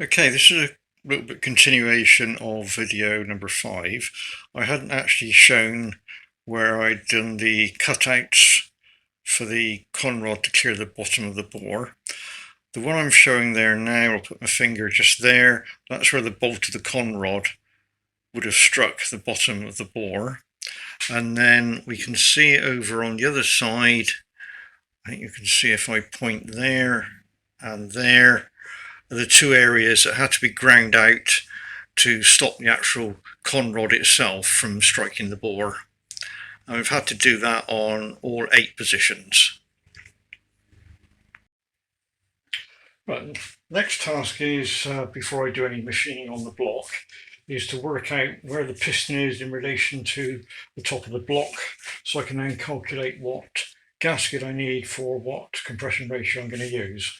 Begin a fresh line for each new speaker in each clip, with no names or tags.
Okay, this is a little bit continuation of video number 5. I hadn't actually shown where I'd done the cutouts for the conrod to clear the bottom of the bore. The one I'm showing there now, I'll put my finger just there, that's where the bolt of the conrod would have struck the bottom of the bore. And then we can see over on the other side, I think you can see if I point there and there, the two areas that had to be ground out to stop the actual conrod itself from striking the bore. And we've had to do that on all 8 positions. Right, next task is, before I do any machining on the block, is to work out where the piston is in relation to the top of the block, so I can then calculate what gasket I need for what compression ratio I'm going to use.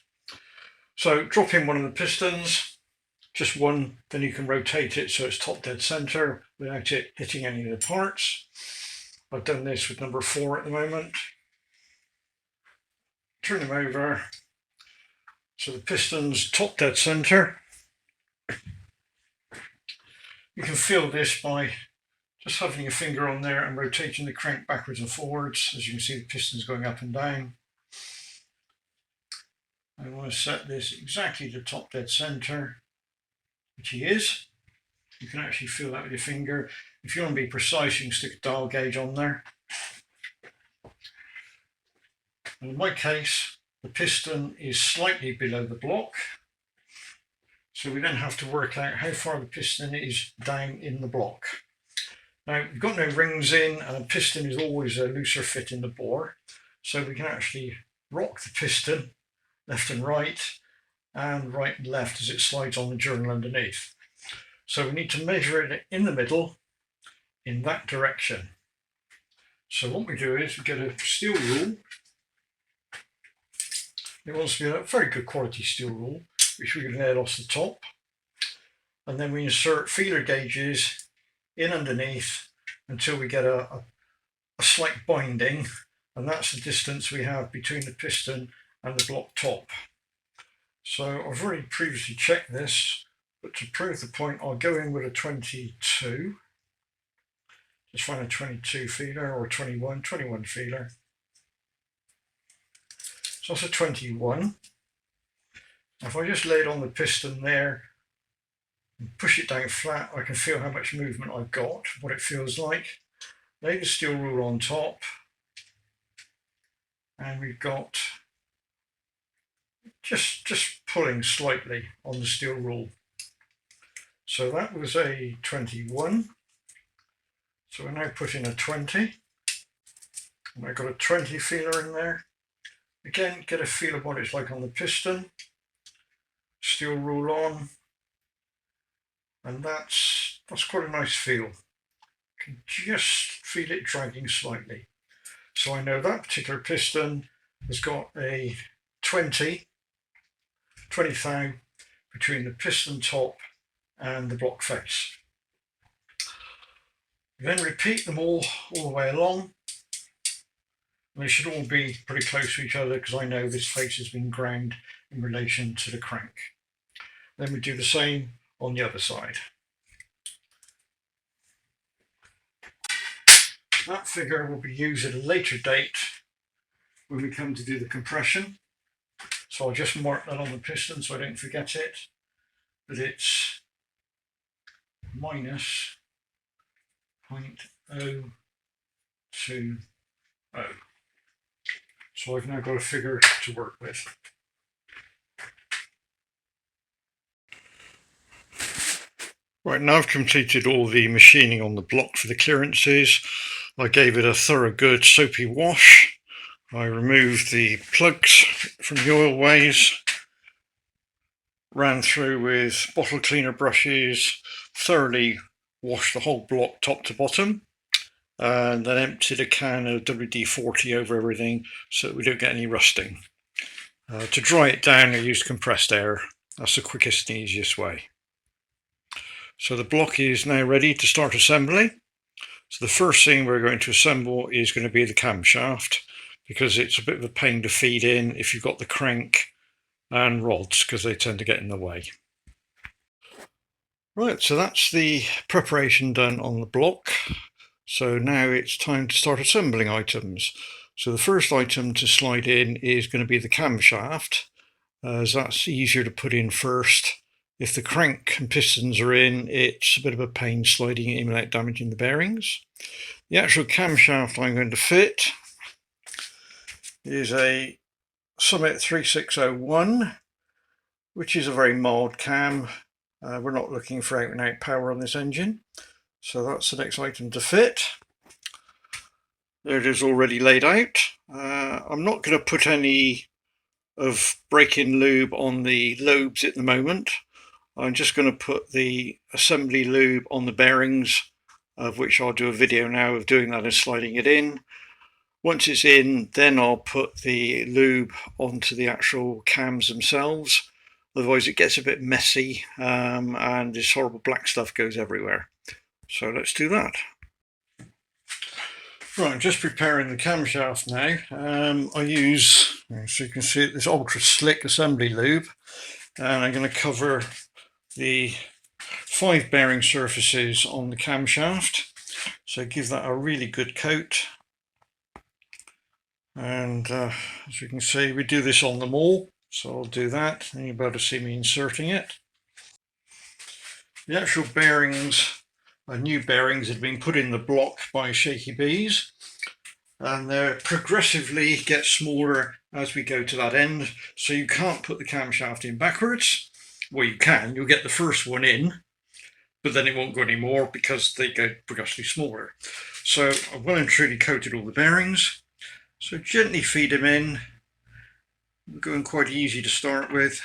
So drop in one of the pistons, just one, then you can rotate it so it's top dead center without it hitting any of the parts. I've done this with number 4 at the moment. Turn them over. So the piston's top dead center. You can feel this by just having your finger on there and rotating the crank backwards and forwards. As you can see, the piston's going up and down. I want to set this exactly to top dead center, which he is. You can actually feel that with your finger. If you want to be precise, you can stick a dial gauge on there. And in my case, the piston is slightly below the block. So we then have to work out how far the piston is down in the block. Now, we've got no rings in, and a piston is always a looser fit in the bore. So we can actually rock the piston left and right and left as it slides on the journal underneath. So we need to measure it in the middle in that direction. So what we do is we get a steel rule. It wants to be a very good quality steel rule, which we can nail off the top. And then we insert feeler gauges in underneath until we get a slight binding, and that's the distance we have between the piston and the block top. So I've already previously checked this, but to prove the point, I'll go in with a 22. Just find a 22 feeler or 21 feeler. So that's a 21. If I just lay it on the piston there and push it down flat, I can feel how much movement I've got, what it feels like. Lay the steel rule on top, and we've got just pulling slightly on the steel rule. So that was a 21. So we're now putting a 20. And I've got a 20 feeler in there. Again, get a feel of what it's like on the piston. Steel rule on. And that's quite a nice feel. You can just feel it dragging slightly. So I know that particular piston has got a 20 thou between the piston top and the block face. Then repeat them all the way along. And they should all be pretty close to each other because I know this face has been ground in relation to the crank. Then we do the same on the other side. That figure will be used at a later date when we come to do the compression. So I'll just mark that on the piston so I don't forget it, that it's minus 0.020. So I've now got a figure to work with. Right, now I've completed all the machining on the block for the clearances. I gave it a thorough good soapy wash. I removed the plugs from the oil ways, ran through with bottle cleaner brushes, thoroughly washed the whole block top to bottom, and then emptied a can of WD-40 over everything so that we don't get any rusting. To dry it down, I used compressed air. That's the quickest and easiest way. So the block is now ready to start assembly. So the first thing we're going to assemble is going to be the camshaft, because it's a bit of a pain to feed in if you've got the crank and rods, because they tend to get in the way. Right, so that's the preparation done on the block. So now it's time to start assembling items. So the first item to slide in is going to be the camshaft, as that's easier to put in first. If the crank and pistons are in, it's a bit of a pain sliding it in without damaging the bearings. The actual camshaft I'm going to fit is a Summit 3601, which is a very mild cam. We're not looking for out and out power on this engine. So that's the next item to fit. There it is already laid out. I'm not going to put any of break-in lube on the lobes at the moment. I'm just going to put the assembly lube on the bearings, of which I'll do a video now of doing that and sliding it in. Once it's in, then I'll put the lube onto the actual cams themselves. Otherwise it gets a bit messy and this horrible black stuff goes everywhere. So let's do that. Right, I'm just preparing the camshaft now. I use, so you can see it, this ultra slick assembly lube, and I'm going to cover the 5 bearing surfaces on the camshaft. So give that a really good coat. And as you can see, we do this on them all, so I'll do that, and you'll be able to see me inserting it. The actual bearings are new bearings that have been put in the block by Shaky Bees, and they progressively get smaller as we go to that end, so you can't put the camshaft in backwards. Well, you can, you'll get the first one in, but then it won't go any more because they go progressively smaller. So I've well and truly coated all the bearings. So gently feed them in. We're going quite easy to start with.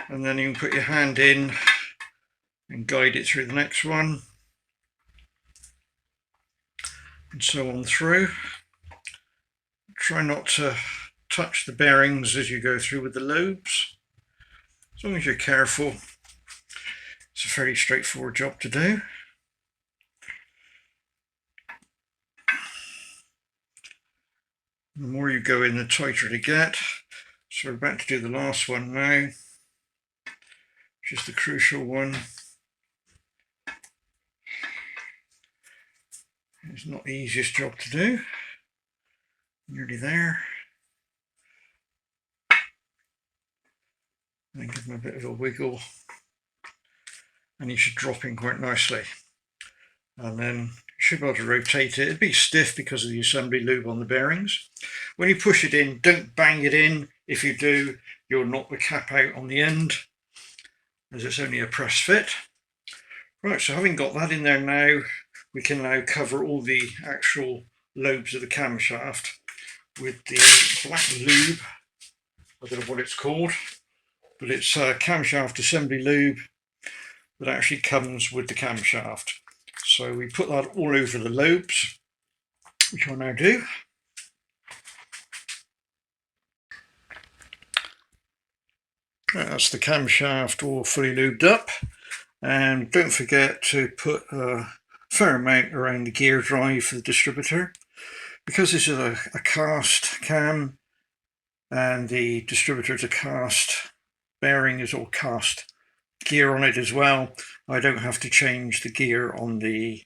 And then you can put your hand in and guide it through the next one. And so on through. Try not to touch the bearings as you go through with the lobes. As long as you're careful, it's a fairly straightforward job to do. The more you go in, the tighter to get. So we're about to do the last one now, which is the crucial one. It's not the easiest job to do. Nearly there. And give them a bit of a wiggle, and you should drop in quite nicely. And then you should be able to rotate it. It'd be stiff because of the assembly lube on the bearings. When you push it in, don't bang it in. If you do, you'll knock the cap out on the end, as it's only a press fit. Right, so having got that in there now, we can now cover all the actual lobes of the camshaft with the black lube. I don't know what it's called, but it's a camshaft assembly lube that actually comes with the camshaft. So we put that all over the lobes, which I'll now do. That's the camshaft all fully lubed up, and don't forget to put a fair amount around the gear drive for the distributor. Because this is a cast cam and the distributor is a cast bearing, is all cast gear on it as well, I don't have to change the gear on the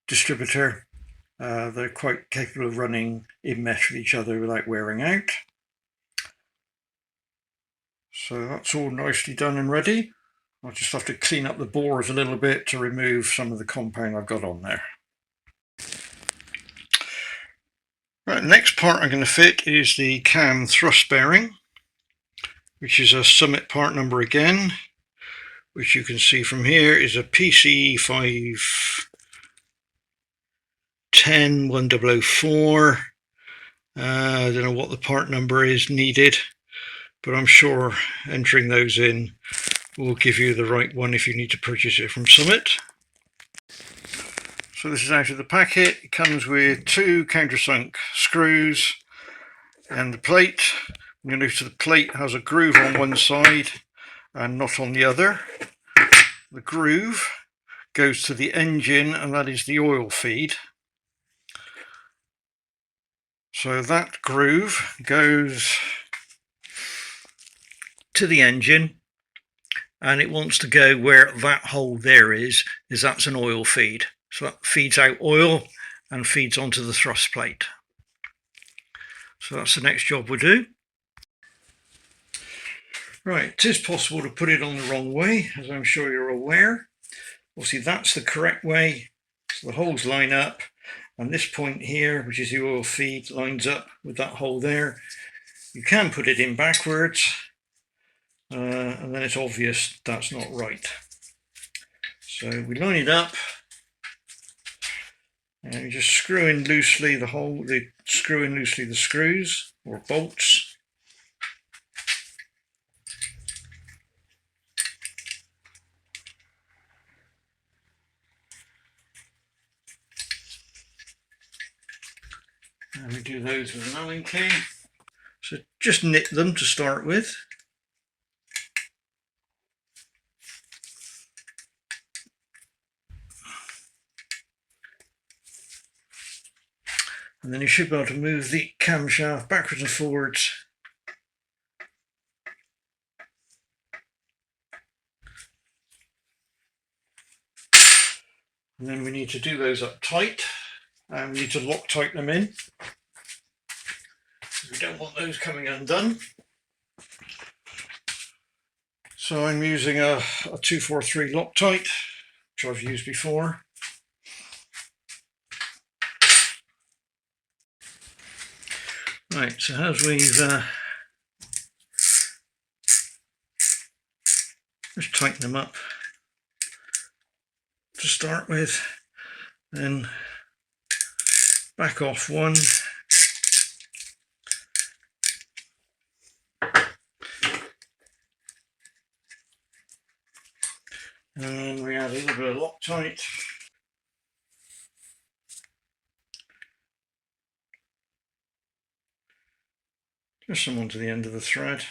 distributor. They're quite capable of running in mesh with each other without wearing out. So that's all nicely done and ready. I'll just have to clean up the bores a little bit to remove some of the compound I've got on there. Right, the next part I'm going to fit is the cam thrust bearing, which is a Summit part number again, which you can see from here is a PC 510-1004. I don't know what the part number is needed, but I'm sure entering those in will give you the right one if you need to purchase it from Summit. So this is out of the packet. It comes with 2 countersunk screws and the plate. You'll notice the plate has a groove on one side and not on the other. The groove goes to the engine, and that is the oil feed. So that groove goes to the engine, and it wants to go where that hole there is that's an oil feed. So that feeds out oil and feeds onto the thrust plate. So that's the next job we'll do. Right, it is possible to put it on the wrong way, as I'm sure you're aware. Obviously that's the correct way, so the holes line up, and this point here, which is the oil feed, lines up with that hole there. You can put it in backwards, and then it's obvious that's not right. So we line it up, and you just screw in loosely the screws or bolts. And we do those with an Allen key. So just knit them to start with. And then you should be able to move the camshaft backwards and forwards. And then we need to do those up tight, and we need to Loctite them in. We don't want those coming undone. So I'm using a 243 Loctite, which I've used before. Right, so as we've just tighten them up to start with, then back off one, and we add a little bit of Loctite. Just some onto the end of the thread.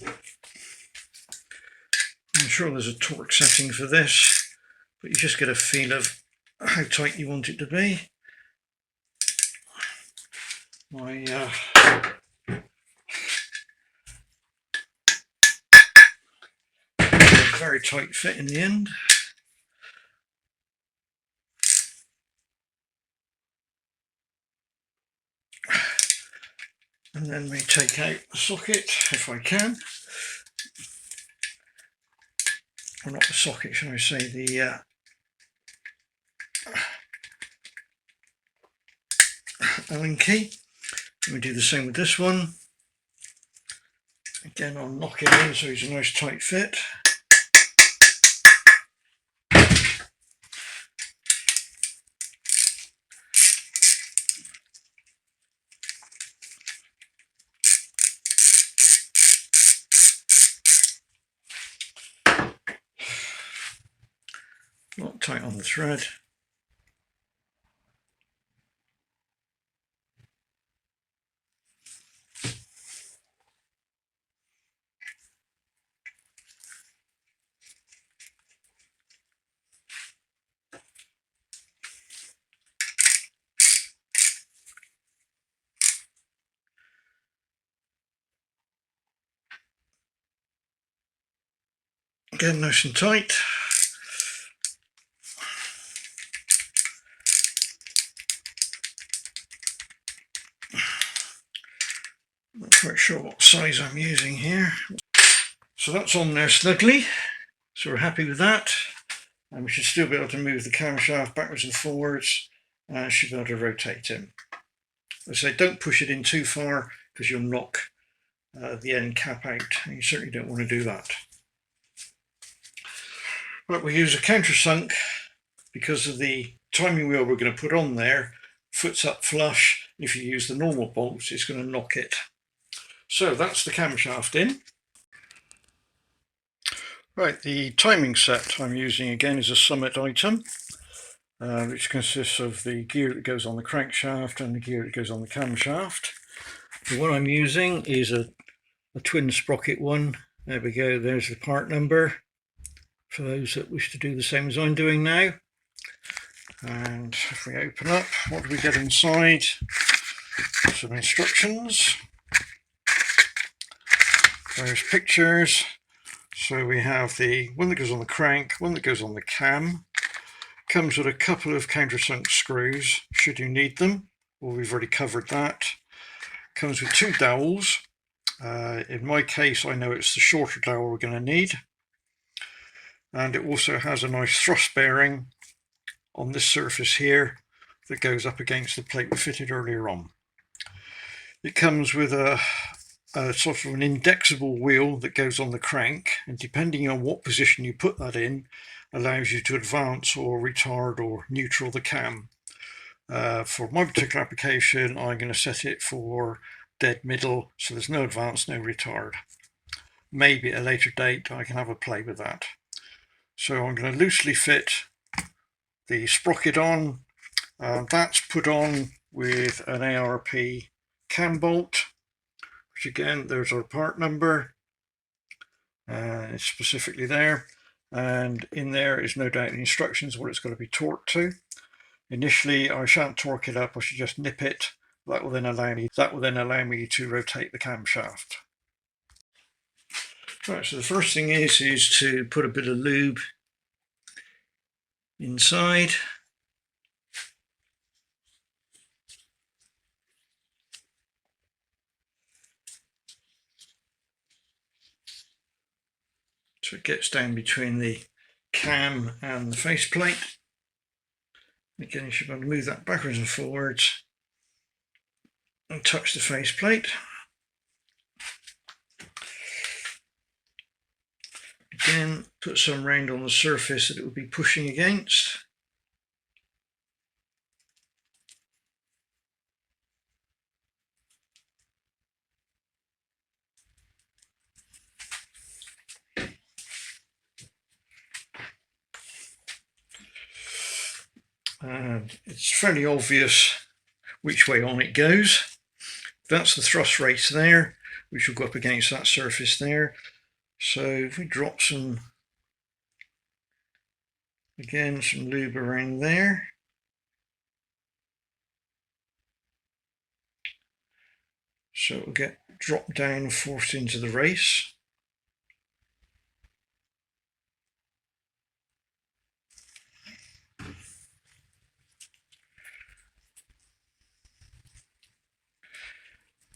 I'm sure there's a torque setting for this, but you just get a feel of how tight you want it to be. My very tight fit in the end. And then we take out the socket if I can. Or not the socket, shall I say, the Allen key. And we do the same with this one. Again, I'll knock it in so it's a nice tight fit. Not tight on the thread. Again, nice and tight. Not quite sure what size I'm using here. So that's on there snugly. So we're happy with that. And we should still be able to move the camshaft backwards and forwards. And should be able to rotate him. As I say, don't push it in too far because you'll knock the end cap out. And you certainly don't want to do that. But we use a countersunk because of the timing wheel we're going to put on there. Foot's up flush. If you use the normal bolts, it's going to knock it. So that's the camshaft in. Right, the timing set I'm using again is a Summit item, which consists of the gear that goes on the crankshaft and the gear that goes on the camshaft. The one I'm using is a twin sprocket one. There we go, there's the part number for those that wish to do the same as I'm doing now. And if we open up, what do we get inside? Some instructions. There's pictures. So we have the one that goes on the crank, one that goes on the cam. Comes with a couple of countersunk screws, should you need them. Well, we've already covered that. Comes with 2 dowels. In my case, I know it's the shorter dowel we're going to need. And it also has a nice thrust bearing on this surface here that goes up against the plate we fitted earlier on. It comes with a sort of an indexable wheel that goes on the crank, and depending on what position you put that in, allows you to advance or retard or neutral the cam. For my particular application, I'm going to set it for dead middle, so there's no advance, no retard. Maybe at a later date I can have a play with that. So I'm going to loosely fit the sprocket on. That's put on with an ARP cam bolt, which again, there's our part number. It's specifically there. And in there is no doubt the instructions what it's got to be torqued to. Initially, I shan't torque it up, I should just nip it. That will then allow me to rotate the camshaft. Right, so the first thing is to put a bit of lube inside. So it gets down between the cam and the faceplate. Again, you should be able to move that backwards and forwards and touch the faceplate. Again, put some round on the surface that it will be pushing against. And it's fairly obvious which way on it goes. That's the thrust race there, which will go up against that surface there. So if we drop some lube around there. So it will get dropped down, forced into the race.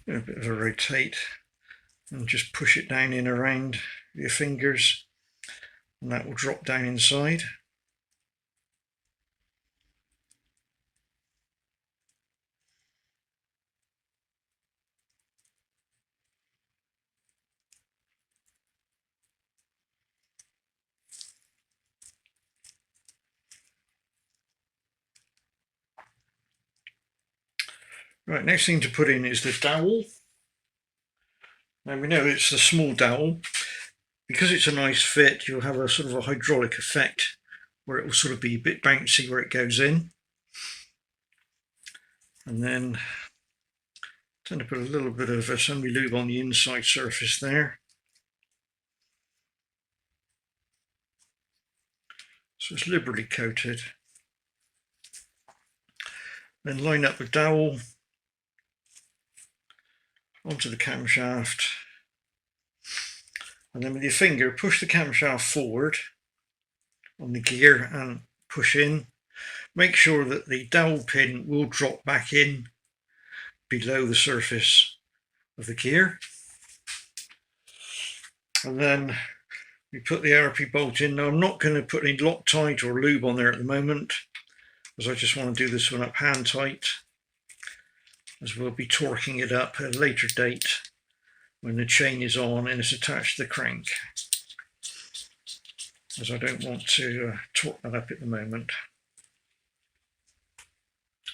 A bit of a rotate and just push it down in around your fingers, and that will drop down inside. Right, next thing to put in is the dowel. Now we know it's the small dowel. Because it's a nice fit, you'll have a sort of a hydraulic effect where it will sort of be a bit bouncy where it goes in. And then tend to put a little bit of assembly lube on the inside surface there. So it's liberally coated. Then line up the dowel onto the camshaft, and then with your finger push the camshaft forward on the gear and push in. Make sure that the dowel pin will drop back in below the surface of the gear, and then we put the ARP bolt in. Now I'm not going to put any Loctite or lube on there at the moment, because I just want to do this one up hand tight, as we'll be torquing it up at a later date when the chain is on and it's attached to the crank, as I don't want to torque that up at the moment.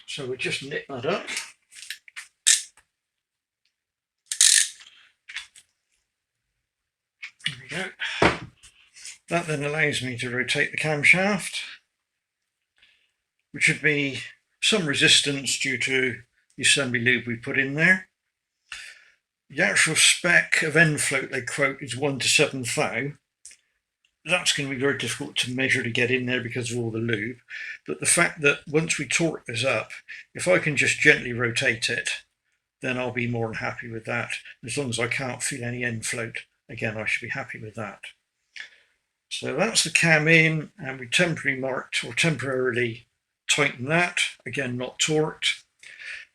So we'll just nip that up. There we go. That then allows me to rotate the camshaft, which would be some resistance due to the assembly lube we put in there. The actual spec of end float they quote is 1 to 7 thou. that's going to be very difficult to measure to get in there because of all the lube. But the fact that once we torque this up, if I can just gently rotate it, then I'll be more than happy with that. As long as I can't feel any end float, again, I should be happy with that. So that's the cam in, and we temporarily marked or temporarily tighten that, again not torqued.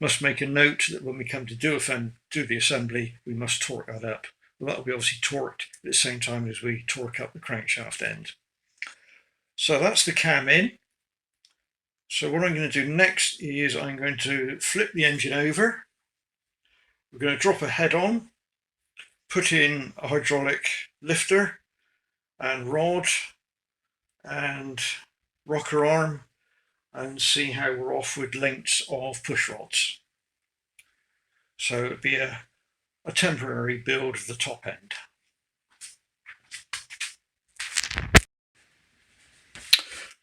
Must make a note that when we come to do the assembly, we must torque that up. Well, that will be obviously torqued at the same time as we torque up the crankshaft end. So that's the cam in. So what I'm going to do next is I'm going to flip the engine over. We're going to drop a head on, put in a hydraulic lifter and rod and rocker arm, and see how we're off with lengths of push rods. So it'd be a temporary build of the top end.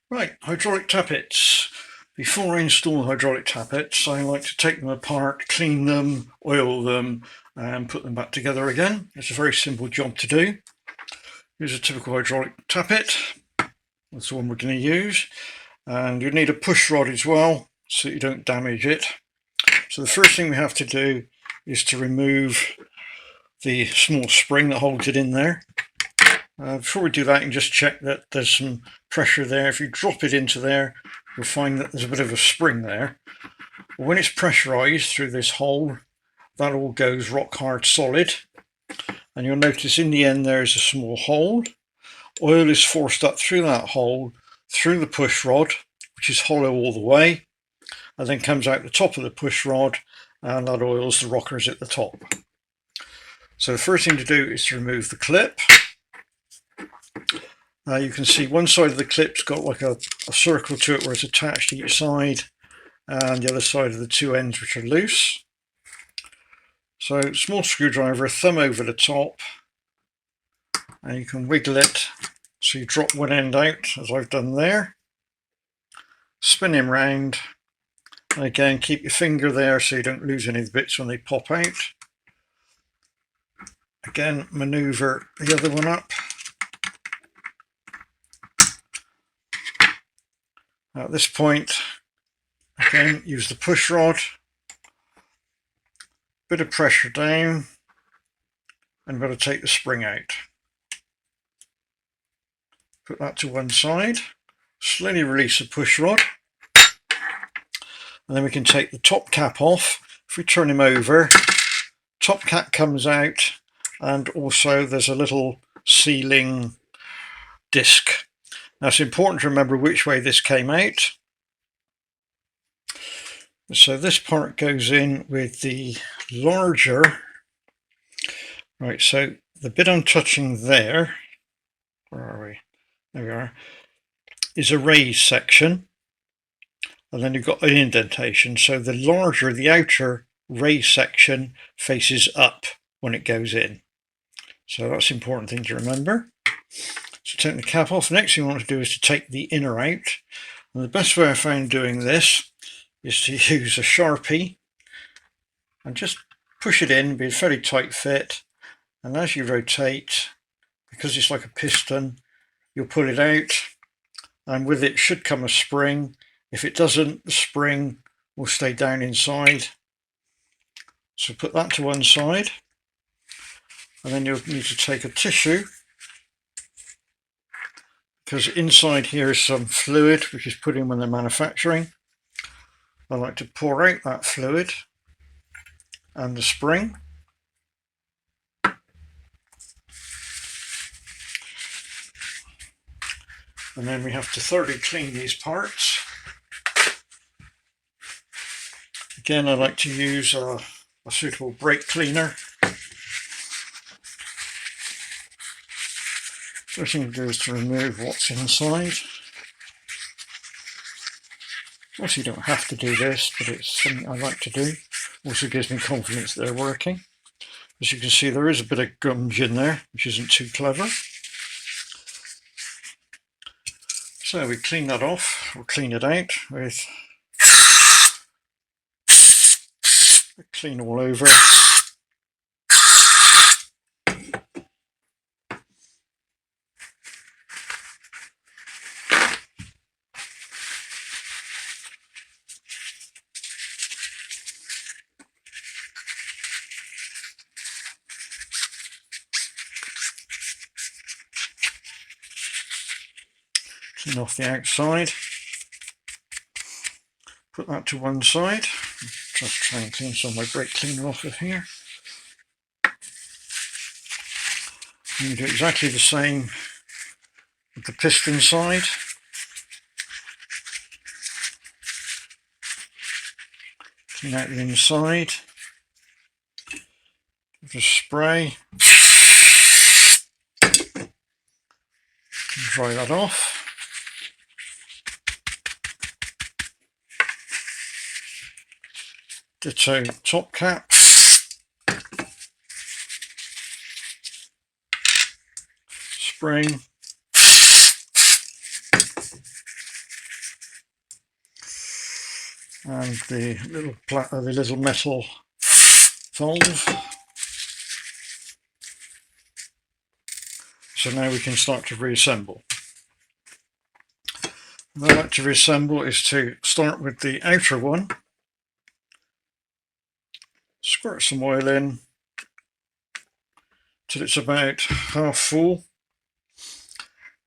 Right, hydraulic tappets. Before I install hydraulic tappets, I like to take them apart, clean them, oil them, and put them back together again. It's a very simple job to do. Here's a typical hydraulic tappet. That's the one we're going to use. And you need a push rod as well, so you don't damage it. So the first thing we have to do is to remove the small spring that holds it in there. Before we do that, you can just check that there's some pressure there. If you drop it into there, you'll find that there's a bit of a spring there. When it's pressurized through this hole, that all goes rock hard solid. And you'll notice in the end there is a small hole. Oil is forced up through that hole, through the push rod, which is hollow all the way, and then comes out the top of the push rod, and that oils the rockers at the top. So the first thing to do is to remove the clip. You can see one side of the clip's got like a circle to it where it's attached to each side, and the other side of the two ends which are loose. So small screwdriver, thumb over the top, and you can wiggle it so you drop one end out as I've done there. Spin him round, and again keep your finger there so you don't lose any of the bits when they pop out. Again, manoeuvre the other one up. At this point, again, use the push rod, bit of pressure down, and got to take the spring out. Put that to one side, slowly release the push rod, and then we can take the top cap off. If we turn him over, top cap comes out, and also there's a little sealing disc. Now it's important to remember which way this came out. So this part goes in with the larger, right, so the bit I'm touching there, where are we? There we are, is a raised section, and then you've got an indentation. So the larger, the outer raised section faces up when it goes in. So that's an important thing to remember. So take the cap off. Next thing you want to do is to take the inner out. And the best way I found doing this is to use a Sharpie and just push it in, be a fairly tight fit. And as you rotate, because it's like a piston, you'll pull it out, and with it should come a spring. If it doesn't, the spring will stay down inside. So put that to one side, and then you'll need to take a tissue, because inside here is some fluid which is put in when they're manufacturing. I like to pour out that fluid and the spring. And then we have to thoroughly clean these parts. Again, I like to use a suitable brake cleaner. First thing to do is to remove what's inside. Also, you don't have to do this, but it's something I like to do. Also gives me confidence that they're working. As you can see, there is a bit of gunge in there, which isn't too clever. So we clean that off, or clean it out with clean all over. clean off the outside. Put that to one side. Just try and clean some of my brake cleaner off of here. And do exactly the same with the piston side. Clean out the inside. Just spray. Dry that off. Ditto top cap. Spring. And the little metal valve. So now we can start to reassemble. What I like to reassemble is to start with the outer one. Squirt some oil in till it's about half full.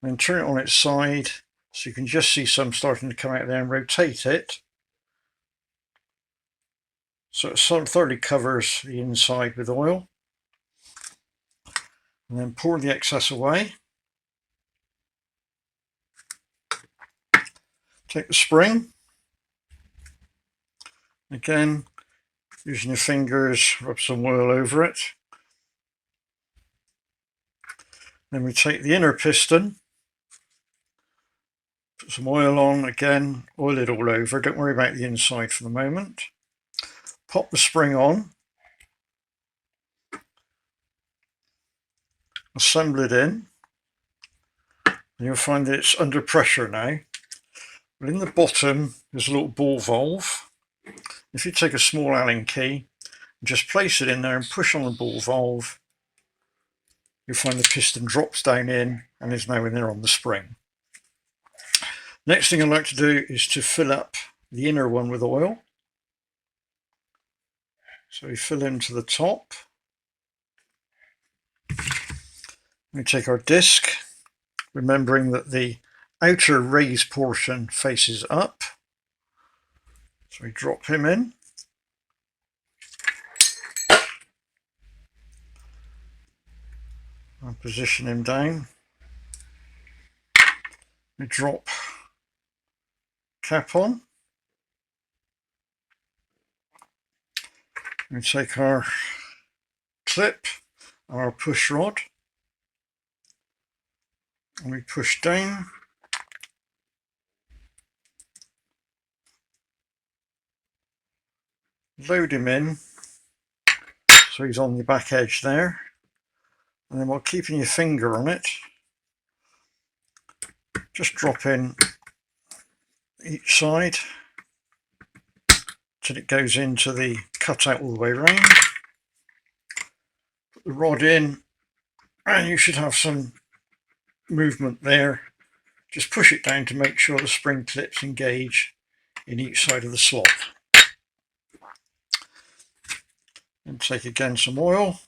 Then turn it on its side so you can just see some starting to come out there, and rotate it so it sort of thoroughly covers the inside with oil. And then pour the excess away. Take the spring. Again, using your fingers, rub some oil over it. Then we take the inner piston, put some oil on, again, oil it all over. Don't worry about the inside for the moment. Pop the spring on. Assemble it in. And you'll find that it's under pressure now. But in the bottom, there's a little ball valve. If you take a small Allen key, just place it in there and push on the ball valve, you'll find the piston drops down in and is now in there on the spring. Next thing I like to do is to fill up the inner one with oil. So we fill into the top. We take our disc, remembering that the outer raised portion faces up. So we drop him in. And position him down. We drop cap on. We take our clip and our push rod. And we push down. Load him in, so he's on the back edge there, and then while keeping your finger on it, just drop in each side till it goes into the cutout all the way around. Put the rod in, and you should have some movement there. Just push it down to make sure the spring clips engage in each side of the slot. And take again some oil,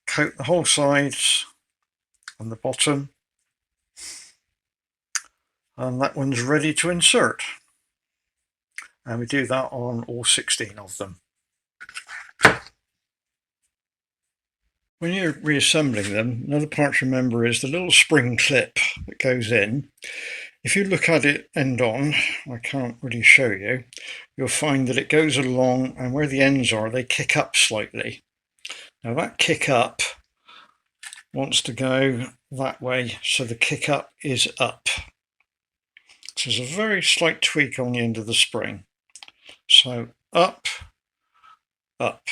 coat the whole sides and the bottom, and that one's ready to insert. And we do that on all 16 of them. When you're reassembling them, another part to remember is the little spring clip that goes in. If you look at it end on, I can't really show you, you'll find that it goes along, and where the ends are, they kick up slightly. Now that kick up wants to go that way, so the kick up is up. So there's a very slight tweak on the end of the spring. So up, up.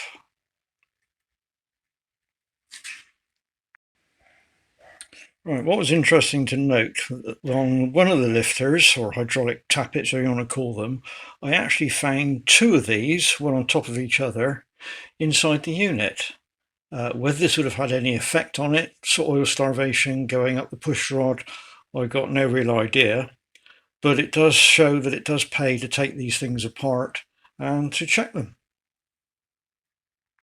Right, what was interesting to note, on one of the lifters, or hydraulic tappets, or you want to call them, I actually found two of these, one on top of each other, inside the unit. Whether this would have had any effect on it, oil starvation going up the push rod, I got no real idea. But it does show that it does pay to take these things apart and to check them.